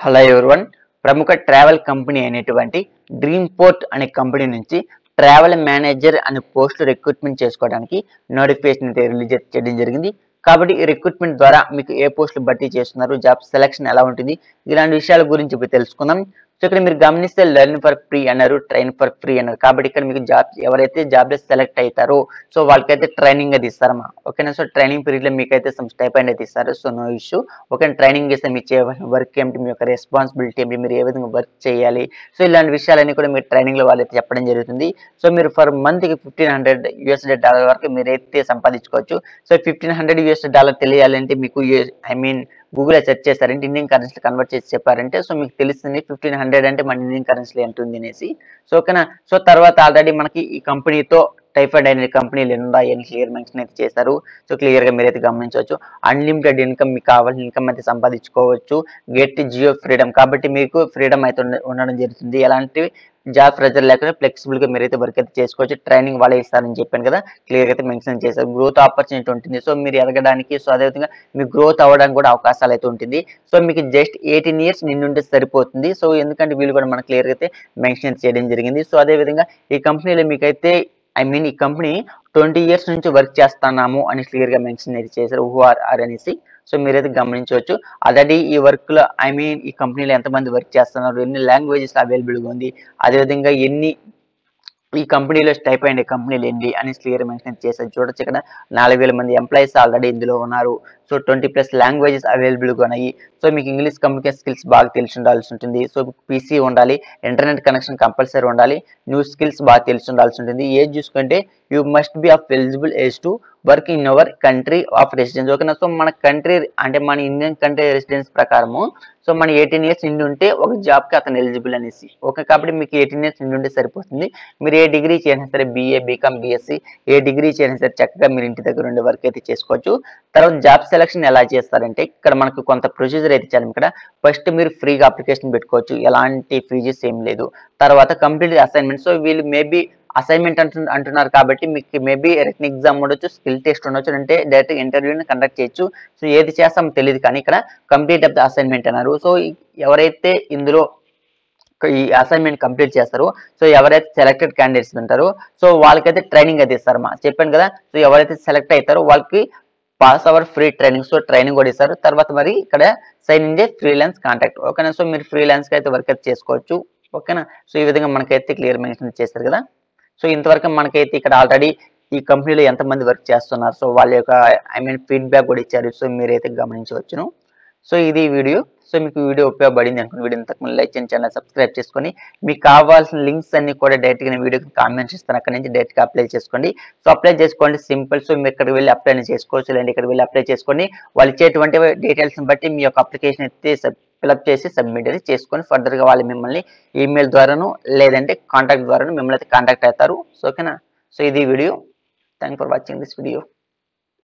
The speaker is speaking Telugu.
Hello everyone. ప్రముఖ ట్రావెల్ కంపెనీ అయినటువంటి డ్రీమ్ పోర్ట్ అనే కంపెనీ నుంచి ట్రావెల్ మేనేజర్ అనే పోస్ట్ రిక్రూట్మెంట్ చేసుకోవడానికి నోటిఫికేషన్ అయితే రిలీజ్ చేయడం జరిగింది. కాబట్టి ఈ రిక్రూట్మెంట్ ద్వారా మీకు ఏ పోస్టులు భర్తీ చేస్తున్నారు, జాబ్ సెలక్షన్ ఎలా ఉంటుంది, ఇలాంటి విషయాల గురించి ఇప్పుడు తెలుసుకుందాం. సో ఇక్కడ మీరు గమనిస్తే లెర్న్ ఫర్ ఫ్రీ అన్నారు, ట్రైన్ ఫర్ ఫ్రీ అన్నారు. కాబట్టి ఇక్కడ మీకు జాబ్ ఎవరైతే జాబ్ లో సెలెక్ట్ అవుతారో సో వాళ్ళకైతే ట్రైనింగ్ అది ఇస్తారమ్మా. ఓకేనా. సో ట్రైనింగ్ పీరియడ్ లో మీకైతే సమ్ స్టైపెండ్ అయితే ఇస్తారు. So no issue. Okay. Training ఇస్తే మీరు చేయవలసిన వర్క్ ఏమిటి, మీ యొక్క రెస్పాన్సిబిలిటీ ఏమిటి, మీరు ఏ విధంగా వర్క్ చేయాలి, సో ఇలాంటి విషయాలన్నీ కూడా మీరు ట్రైనింగ్ లో వాళ్ళైతే చెప్పడం జరుగుతుంది. సో మీరు ఫర్ మంత్ కి $1500 వరకు మీరైతే సంపాదించుకోవచ్చు. సో $1500 తెలియాలంటే మీకు గూగుల్ సెర్చ్ చేస్తారంటే ఇండియన్ కరెన్సీ కన్వర్ట్ చేసి చెప్పారంటే సో మీకు తెలుస్తుంది 1500 అంటే మన ఇండియన్ కరెన్సీలో ఎంత ఉంది అనేసి. సో ఓకేనా. సో తర్వాత ఆల్రెడీ మనకి ఈ కంపెనీతో టైఫాయిడ్ అనే కంపెనీలు ఉన్నాయని క్లియర్ మెన్షన్ అయితే చేశారు. సో క్లియర్ గా మీరైతే గమనించవచ్చు. అన్లిమిటెడ్ ఇన్కమ్, మీకు కావాల్సిన ఇన్కమ్ అయితే సంపాదించుకోవచ్చు. గెట్ జియో ఫ్రీడమ్, కాబట్టి మీకు ఫ్రీడమ్ అయితే ఉండడం జరుగుతుంది. ఎలాంటి జాబ్ ప్రెజర్ లేకుండా ఫ్లెక్సిబుల్ గా మీరైతే వర్క్ అయితే చేసుకోవచ్చు. ట్రైనింగ్ వాళ్ళే ఇస్తారని చెప్పాను కదా, క్లియర్ గా అయితే మెన్షన్ చేశారు. గ్రోత్ ఆపర్చునిటీ ఉంటుంది. సో మీరు ఎదగడానికి, సో అదేవిధంగా మీకు గ్రోత్ అవ్వడానికి కూడా అవకాశాలు అయితే ఉంటుంది. సో మీకు జస్ట్ 18 years నిండుంటే సరిపోతుంది. సో ఎందుకంటే వీళ్ళు కూడా మనకు క్లియర్ గా అయితే మెన్షన్ చేయడం జరిగింది. సో అదే విధంగా ఈ కంపెనీలో మీకైతే ఈ కంపెనీ 20 years నుంచి వర్క్ చేస్తున్నాము అని క్లియర్ గా మెన్షన్ అయితే చేశారు. హూ ఆర్ అనేసి. సో మీరైతే గమనించవచ్చు. ఆల్రెడీ ఈ వర్క్ లో ఈ కంపెనీలో ఎంతమంది వర్క్ చేస్తున్నారు, ఎన్ని లాంగ్వేజెస్ అవైలబుల్ గా ఉంది, అదేవిధంగా ఈ కంపెనీలో స్టైపెండ్ కంపెనీలు ఏంటి అని క్లియర్ మెన్షన్ చేశారు. చూడొచ్చు ఇక్కడ 4000 మంది ఎంప్లాయీస్ ఆల్రెడీ ఇందులో ఉన్నారు. సో 20+ లాంగ్వేజెస్ అవైలబుల్ గా ఉన్నాయి. సో మీకు ఇంగ్లీష్ కమ్యూనికేషన్ స్కిల్స్ బాగా తెలిసి ఉండాల్సి ఉంటుంది. సో పీసీ ఉండాలి, ఇంటర్నెట్ కనెక్షన్ కంపల్సరీ ఉండాలి, న్యూ స్కిల్స్ బాగా తెలిసి ఉండాల్సి ఉంటుంది. ఏజ్ చూసుకుంటే you must be of eligible age to work in our country of residence. ఓకేనా. సో మన కంట్రీ అంటే మన ఇండియన్ కంట్రీ రెసిడెన్స్ ప్రకారము సో మన 18 years నిండి ఉంటే ఒక జాబ్ కి అతను ఎలిజిబుల్ అనేసి. ఓకే. కాబట్టి మీకు 18 years నిండి ఉంటే సరిపోతుంది. మీరు ఏ డిగ్రీ చేసినా సరే, బీఏ, బీకామ్, బీఎస్సీ ఏ డిగ్రీ చేసినా సరే చక్కగా మీరు ఇంటి దగ్గర ఉండే వర్క్ అయితే చేసుకోవచ్చు. తర్వాత జాబ్ సెలక్షన్ ఎలా చేస్తారంటే ఇక్కడ మనకు కొంత ప్రొసీజర్ అయితే ఇచ్చారు. ఇక్కడ ఫస్ట్ మీరు ఫ్రీగా అప్లికేషన్ పెట్టుకోవచ్చు, ఎలాంటి ఫీజెస్ ఏం లేదు. తర్వాత కంప్లీట్ అసైన్మెంట్. సో వీళ్ళు మేబీ అసైన్మెంట్ అంటున్నారు కాబట్టి మీకు మేబీ రిటన్ ఎగ్జామ్ ఉండొచ్చు, స్కిల్ టెస్ట్ ఉండొచ్చు, అంటే డైరెక్ట్ ఇంటర్వ్యూని కండక్ట్ చేయొచ్చు. సో ఏది చేస్తామో తెలియదు కానీ ఇక్కడ కంప్లీట్ ఆఫ్ ద అసైన్మెంట్ అన్నారు. సో ఎవరైతే ఇందులో ఈ అసైన్మెంట్ కంప్లీట్ చేస్తారో సో ఎవరైతే సెలెక్టెడ్ క్యాండిడేట్స్ ఉంటారో సో వాళ్ళకైతే ట్రైనింగ్ అయితే ఇస్తారు. చెప్పాను కదా. సో ఎవరైతే సెలెక్ట్ అవుతారో వాళ్ళకి pass our free training, so training కూడా ఇస్తారు. తర్వాత మరి ఇక్కడ సైన్ ఇన్ ఫ్రీలాన్స్ కాంట్రాక్ట్. ఓకేనా. సో మీరు ఫ్రీలాన్స్ కి అయితే వర్క్ అయితే చేసుకోవచ్చు. ఓకేనా. సో ఈ విధంగా మనకైతే క్లియర్ మెన్షన్ చేస్తారు కదా. సో ఇంతవరకు మనకైతే ఇక్కడ ఆల్రెడీ ఈ కంపెనీలో ఎంతమంది వర్క్ చేస్తున్నారు, సో వాళ్ళ యొక్క ఫీడ్బ్యాక్ కూడా ఇచ్చారు. సో మీరైతే గమనించవచ్చును. సో ఇది వీడియో. సో మీకు వీడియో ఉపయోగపడింది అనుకున్న వీడియో ఇంతకు లైక్ చేయండి, ఛానల్ సబ్స్క్రైబ్ చేసుకొని మీకు కావాల్సిన లింక్స్ అన్ని కూడా డైరెక్ట్ గా వీడియోకి కామెంట్స్ ఇస్తాను, అక్కడ నుంచి డైరెక్ట్ గా అప్లై చేసుకోండి. సో అప్లై చేసుకోండి, సింపుల్. సో మీరు ఇక్కడికి వెళ్ళి అప్లై చేసుకోవచ్చు, లేదంటే ఇక్కడ వెళ్ళి అప్లై చేసుకోండి. వాళ్ళు ఇచ్చేటువంటి డీటెయిల్స్ ని బట్టి మీ యొక్క అప్లికేషన్ అయితే ఫిల్అప్ చేసి సబ్మిట్ అయితే చేసుకొని ఫర్దర్ గా వాళ్ళు మిమ్మల్ని ఈమెయిల్ ద్వారాను లేదంటే కాంటాక్ట్ ద్వారాను మిమ్మల్ని అయితే కాంటాక్ట్ అవుతారు. సో ఓకేనా. సో ఇది video. Thank for watching this video.